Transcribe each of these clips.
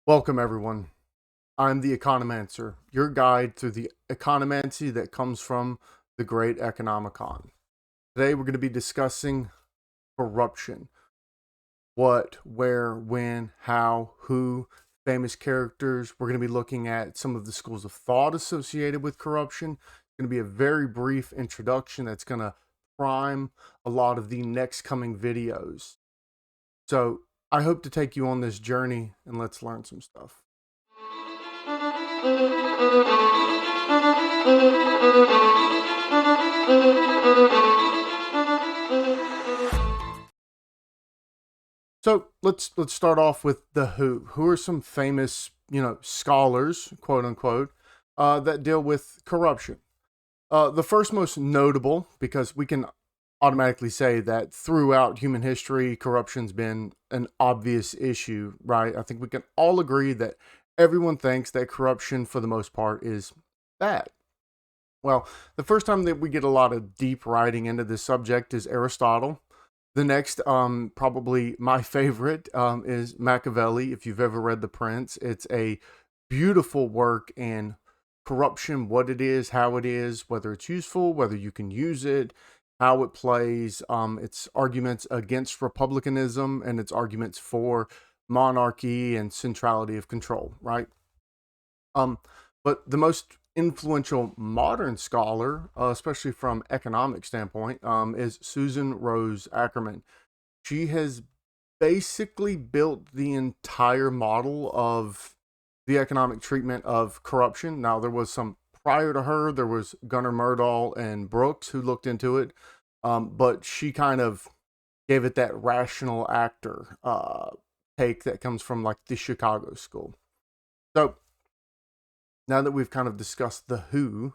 Welcome, everyone. I'm the Economancer, your guide through the economancy that comes from the great Economicon. Today, we're going to be discussing corruption. What, where, when, how, who, famous characters. We're going to be looking at some of the schools of thought associated with corruption. It's going to be a very brief introduction that's going to prime a lot of the next coming videos. So, I hope to take you on this journey and let's learn some stuff. So let's start off with the who. Who are some famous, scholars, quote unquote, that deal with corruption? The first most notable, because we can automatically say that throughout human history, corruption's been an obvious issue, right? I think we can all agree that everyone thinks that corruption, for the most part, is bad. Well, the first time that we get a lot of deep writing into this subject is Aristotle. The next, probably my favorite, is Machiavelli. If you've ever read The Prince, it's a beautiful work in corruption, what it is, how it is, whether it's useful, whether you can use it, how it plays, its arguments against republicanism, and its arguments for monarchy and centrality of control, right? Um, but the most influential modern scholar, especially from economic standpoint, is Susan Rose Ackerman. She has basically built the entire model of the economic treatment of corruption. Now, there was some prior to her. There was Gunnar Myrdal and Brooks who looked into it, but she kind of gave it that rational actor take that comes from like the Chicago school. So now that we've kind of discussed the who,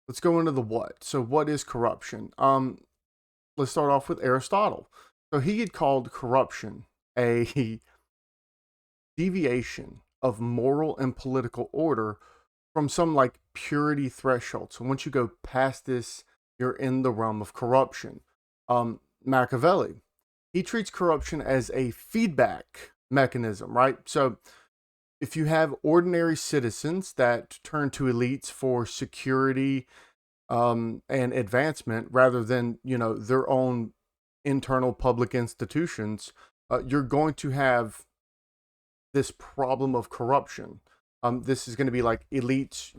let's go into the what. So, what is corruption? Let's start off with Aristotle. So, he had called corruption a deviation of moral and political order from some like purity threshold. So, once you go past this, you're in the realm of corruption. Machiavelli, he treats corruption as a feedback mechanism, right? So, if you have ordinary citizens that turn to elites for security and advancement rather than their own internal public institutions, you're going to have this problem of corruption. This is going to be like elites,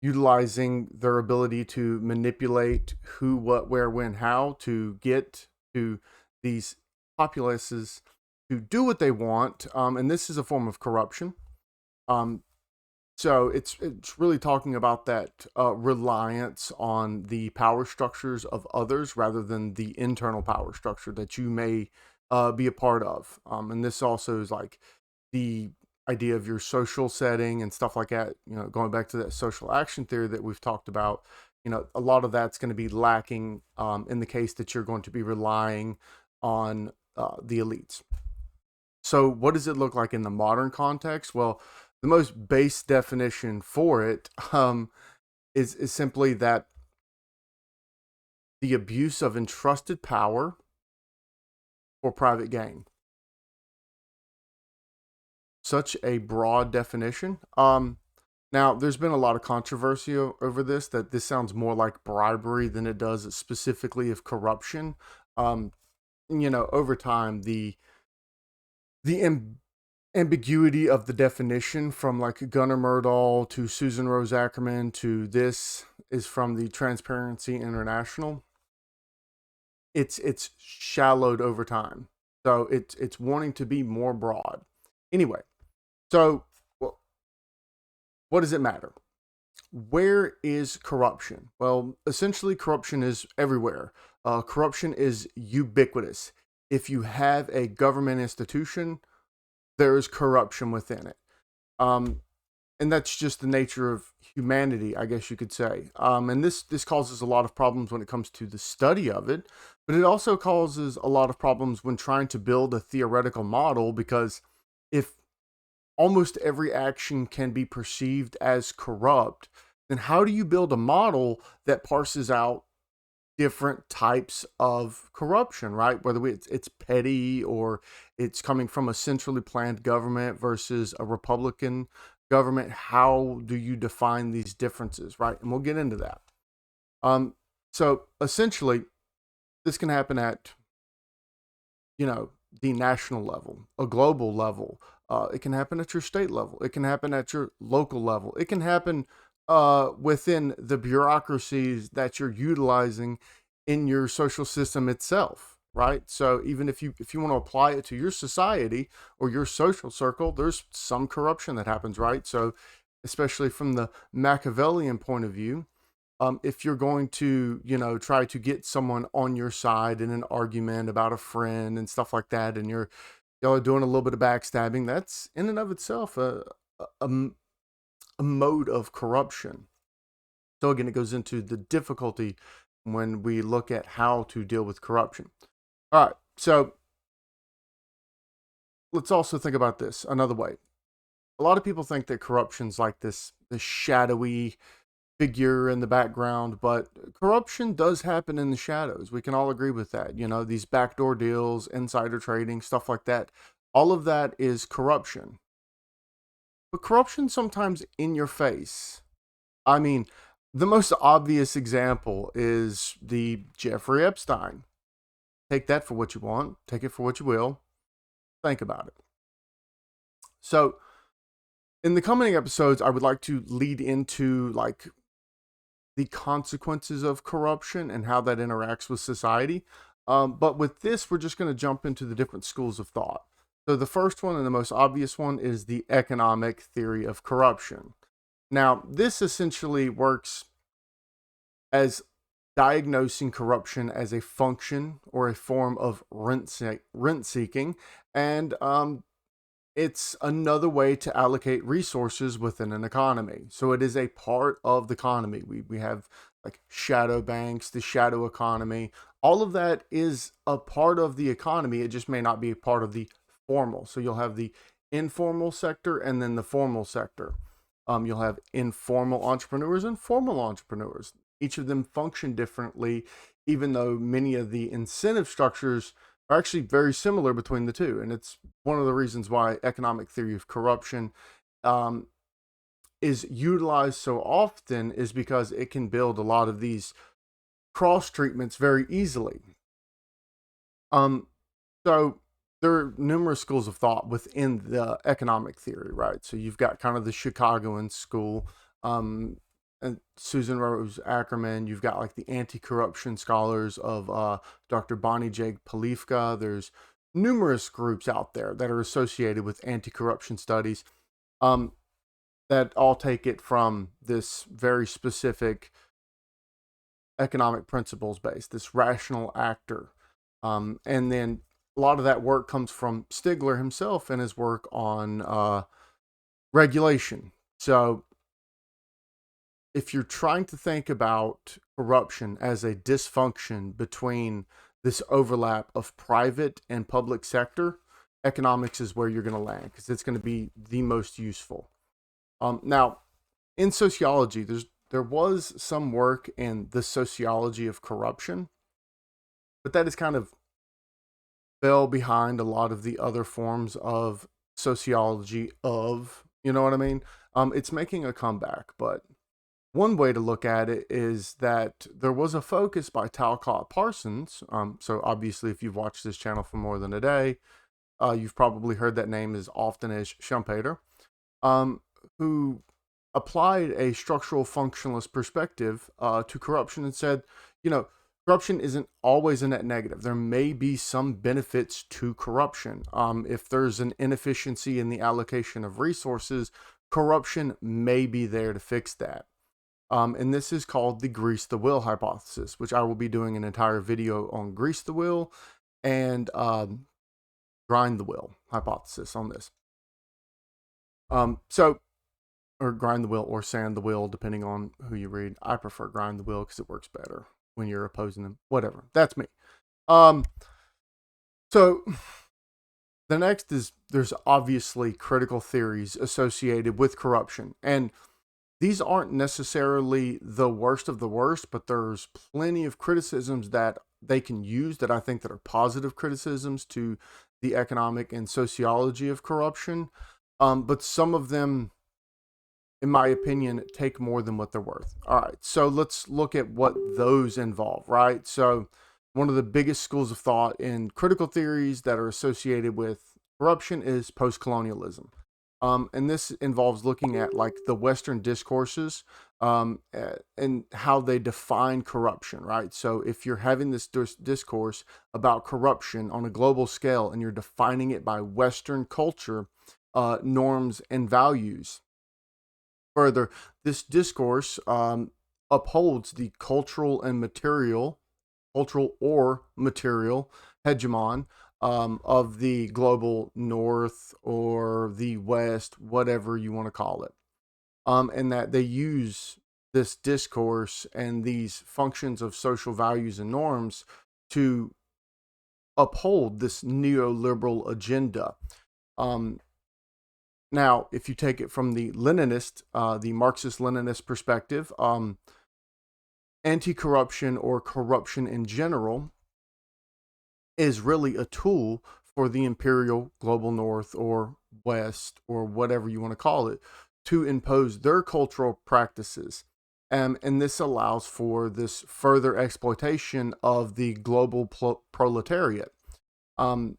utilizing their ability to manipulate who, what, where, when, how to get to these populaces to do what they want, and this is a form of corruption. Um, so it's really talking about that reliance on the power structures of others rather than the internal power structure that you may be a part of. And this also is like the idea of your social setting and stuff like that. Going back to that social action theory that we've talked about. A lot of that's going to be lacking in the case that you're going to be relying on the elites. So, what does it look like in the modern context? Well, the most base definition for it is simply that the abuse of entrusted power for private gain. Such a broad definition. Now, there's been a lot of controversy over this, that this sounds more like bribery than it does specifically of corruption. Over time, the ambiguity of the definition from like Gunnar Myrdal to Susan Rose Ackerman to this is from the Transparency International. It's shallowed over time, so it's wanting to be more broad. Anyway, so well, what does it matter? Where is corruption? Well, essentially, corruption is everywhere. Corruption is ubiquitous. If you have a government institution, there is corruption within it. Um, and that's just the nature of humanity, I guess you could say. And this causes a lot of problems when it comes to the study of it, but it also causes a lot of problems when trying to build a theoretical model, because if almost every action can be perceived as corrupt, then how do you build a model that parses out different types of corruption, right? Whether it's petty or it's coming from a centrally planned government versus a Republican government. How do you define these differences, right? And we'll get into that. Um, so essentially, this can happen at, the national level, a global level. It can happen at your state level. It can happen at your local level. It can happen within the bureaucracies that you're utilizing in your social system itself, right? So even if you want to apply it to your society or your social circle, there's some corruption that happens, right? So especially from the Machiavellian point of view, if you're going to, try to get someone on your side in an argument about a friend and stuff like that, and y'all are doing a little bit of backstabbing, that's in and of itself a, a mode of corruption. So again, it goes into the difficulty when we look at how to deal with corruption. All right, so let's also think about this another way. A lot of people think that corruption's like this shadowy figure in the background, but corruption does happen in the shadows. We can all agree with that. These backdoor deals, insider trading, stuff like that. All of that is corruption. But corruption sometimes in your face. I mean, the most obvious example is the Jeffrey Epstein. Take that for what you want, take it for what you will. Think about it. So, in the coming episodes, I would like to lead into like the consequences of corruption and how that interacts with society. But with this, we're just going to jump into the different schools of thought. So the first one and the most obvious one is the economic theory of corruption. Now, this essentially works as diagnosing corruption as a function or a form of rent seeking, and it's another way to allocate resources within an economy. So it is a part of the economy. We have like shadow banks, the shadow economy. All of that is a part of the economy. It just may not be a part of the formal. So you'll have the informal sector and then the formal sector. You'll have informal entrepreneurs and formal entrepreneurs. Each of them function differently, even though many of the incentive structures are actually very similar between the two. And it's one of the reasons why economic theory of corruption is utilized so often, is because it can build a lot of these cross treatments very easily. So there are numerous schools of thought within the economic theory, right? So you've got kind of the Chicagoan school, and Susan Rose Ackerman. You've got like the anti-corruption scholars of Dr. Bonnie J. Palifka. There's numerous groups out there that are associated with anti-corruption studies, that all take it from this very specific economic principles base, this rational actor. And then a lot of that work comes from Stigler himself and his work on regulation. So if you're trying to think about corruption as a dysfunction between this overlap of private and public sector, economics is where you're going to land, because it's going to be the most useful. Now, in sociology, there was some work in the sociology of corruption, but that is kind of fell behind a lot of the other forms of sociology of, you know what I mean? It's making a comeback, but one way to look at it is that there was a focus by Talcott Parsons. So obviously, if you've watched this channel for more than a day, you've probably heard that name as often as Schumpeter, who applied a structural functionalist perspective to corruption and said, corruption isn't always a net negative. There may be some benefits to corruption. If there's an inefficiency in the allocation of resources, corruption may be there to fix that. And this is called the grease the wheel hypothesis, which I will be doing an entire video on grease the wheel and grind the wheel hypothesis on this. Or grind the wheel or sand the wheel, depending on who you read. I prefer grind the wheel because it works better when you're opposing them. Whatever. That's me. So the next is, there's obviously critical theories associated with corruption. And These aren't necessarily the worst of the worst, but there's plenty of criticisms that they can use that I think that are positive criticisms to the economic and sociology of corruption. But some of them, in my opinion, take more than what they're worth. All right, so let's look at what those involve, right? So, one of the biggest schools of thought in critical theories that are associated with corruption is post-colonialism. And this involves looking at like the Western discourses and how they define corruption, right? So, if you're having this discourse about corruption on a global scale and you're defining it by Western culture, norms, and values, further, this discourse upholds the cultural or material hegemon of the global north or the west, whatever you want to call it. And that they use this discourse and these functions of social values and norms to uphold this neoliberal agenda. Um, Now, if you take it from the Leninist, the Marxist-Leninist perspective, anti-corruption or corruption in general is really a tool for the imperial global north or west or whatever you want to call it to impose their cultural practices. And this allows for this further exploitation of the global proletariat. Um,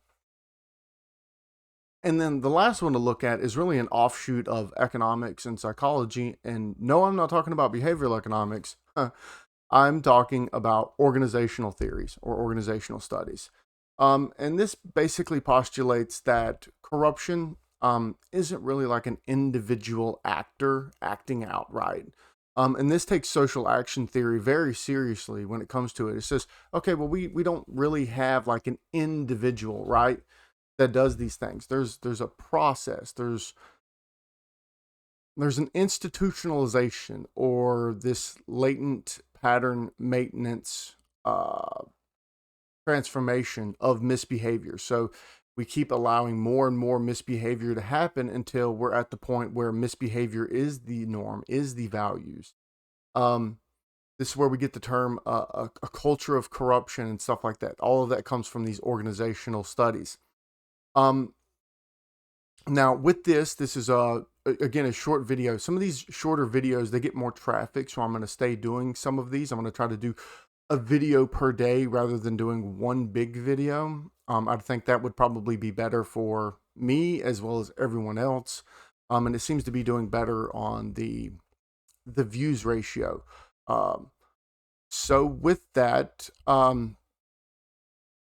And then the last one to look at is really an offshoot of economics and psychology. And no, I'm not talking about behavioral economics. I'm talking about organizational theories or organizational studies. And this basically postulates that corruption isn't really like an individual actor acting out, right? And this takes social action theory very seriously when it comes to it. It says, okay, well, we don't really have like an individual, right, that does these things. There's a process. There's an institutionalization or this latent pattern maintenance transformation of misbehavior. So we keep allowing more and more misbehavior to happen until we're at the point where misbehavior is the norm, is the values. Um, this is where we get the term a culture of corruption and stuff like that. All of that comes from these organizational studies. Um, Now, with this is again a short video. Some of these shorter videos they get more traffic, so I'm going to stay doing some of these. I'm going to try to do a video per day rather than doing one big video. I think that would probably be better for me as well as everyone else. And it seems to be doing better on the views ratio. Um, so with that,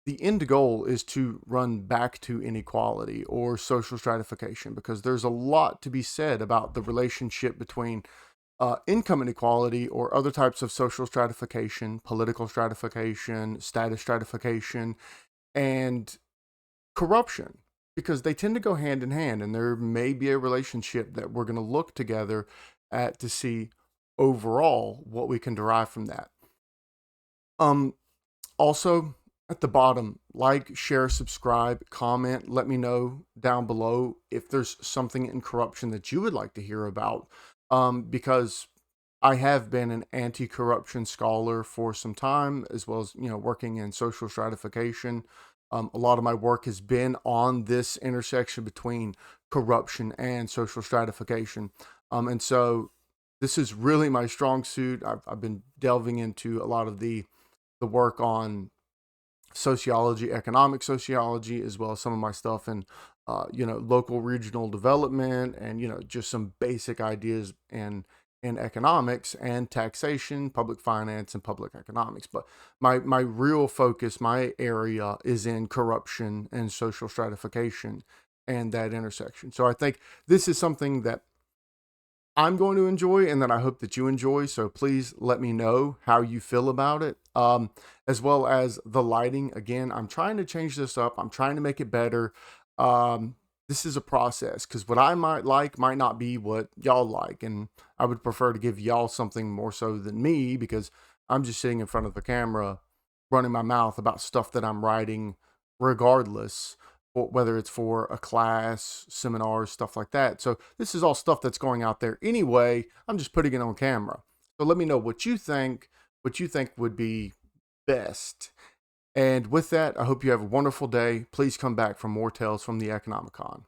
the end goal is to run back to inequality or social stratification because there's a lot to be said about the relationship between income inequality or other types of social stratification, political stratification, status stratification, and corruption because they tend to go hand in hand. And there may be a relationship that we're going to look together at to see overall what we can derive from that. Um, Also, at the bottom, like, share, subscribe, comment. Let me know down below if there's something in corruption that you would like to hear about. Because I have been an anti-corruption scholar for some time, as well as working in social stratification. A lot of my work has been on this intersection between corruption and social stratification, and so this is really my strong suit. I've been delving into a lot of the work on sociology, economic sociology, as well as some of my stuff in, local regional development and, just some basic ideas in economics and taxation, public finance, and public economics. But my real focus, my area is in corruption and social stratification and that intersection. So I think this is something that I'm going to enjoy and that I hope that you enjoy. So please let me know how you feel about it. As well as the lighting. Again, I'm trying to change this up. I'm trying to make it better. This is a process because what I might like might not be what y'all like. And I would prefer to give y'all something more so than me because I'm just sitting in front of the camera running my mouth about stuff that I'm writing regardless. whether it's for a class, seminars, stuff like that. So this is all stuff that's going out there anyway. I'm just putting it on camera. So let me know what you think would be best. And with that, I hope you have a wonderful day. Please come back for more tales from the Economicon.